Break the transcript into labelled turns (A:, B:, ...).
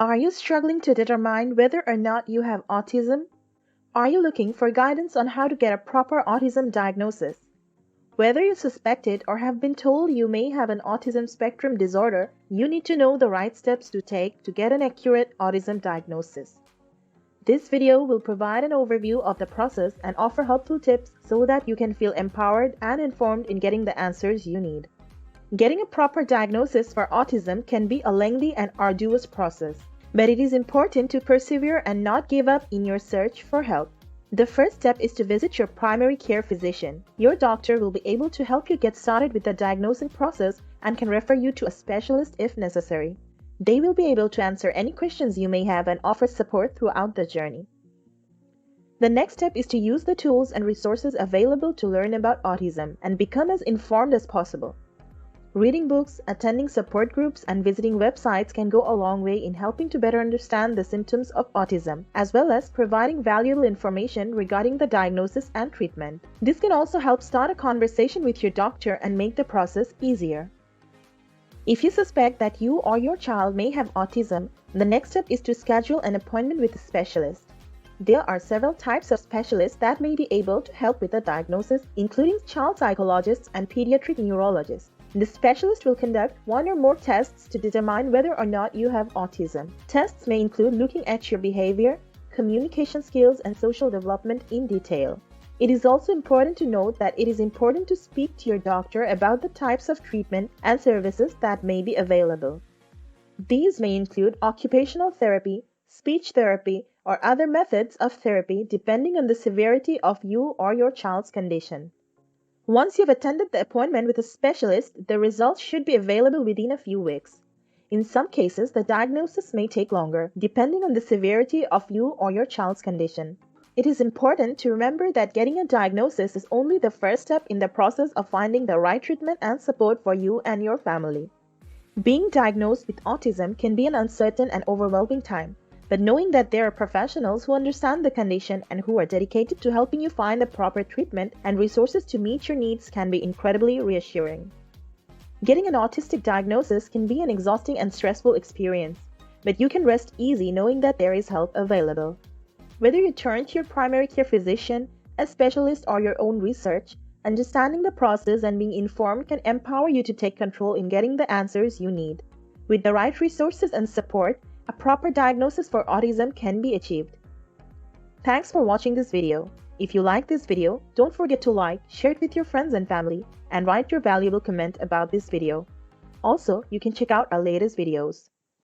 A: Are you struggling to determine whether or not you have autism? Are you looking for guidance on how to get a proper autism diagnosis? Whether you suspect it or have been told you may have an autism spectrum disorder, you need to know the right steps to take to get an accurate autism diagnosis. This video will provide an overview of the process and offer helpful tips so that you can feel empowered and informed in getting the answers you need. Getting a proper diagnosis for autism can be a lengthy and arduous process, but it is important to persevere and not give up in your search for help. The first step is to visit your primary care physician. Your doctor will be able to help you get started with the diagnosing process and can refer you to a specialist if necessary. They will be able to answer any questions you may have and offer support throughout the journey. The next step is to use the tools and resources available to learn about autism and become as informed as possible. Reading books, attending support groups, and visiting websites can go a long way in helping to better understand the symptoms of autism, as well as providing valuable information regarding the diagnosis and treatment. This can also help start a conversation with your doctor and make the process easier. If you suspect that you or your child may have autism, the next step is to schedule an appointment with a specialist. There are several types of specialists that may be able to help with the diagnosis, including child psychologists and pediatric neurologists. The specialist will conduct one or more tests to determine whether or not you have autism. Tests may include looking at your behavior, communication skills, and social development in detail. It is also important to note that it is important to speak to your doctor about the types of treatment and services that may be available. These may include occupational therapy, speech therapy, or other methods of therapy depending on the severity of you or your child's condition. Once you've attended the appointment with a specialist, the results should be available within a few weeks. In some cases, the diagnosis may take longer, depending on the severity of you or your child's condition. It is important to remember that getting a diagnosis is only the first step in the process of finding the right treatment and support for you and your family. Being diagnosed with autism can be an uncertain and overwhelming time, but knowing that there are professionals who understand the condition and who are dedicated to helping you find the proper treatment and resources to meet your needs can be incredibly reassuring. Getting an autistic diagnosis can be an exhausting and stressful experience, but you can rest easy knowing that there is help available. Whether you turn to your primary care physician, a specialist, or your own research, understanding the process and being informed can empower you to take control in getting the answers you need. With the right resources and support, a proper diagnosis for autism can be achieved. Thanks for watching this video. If you like this video, don't forget to like, share it with your friends and family, and write your valuable comment about this video. Also, you can check out our latest videos.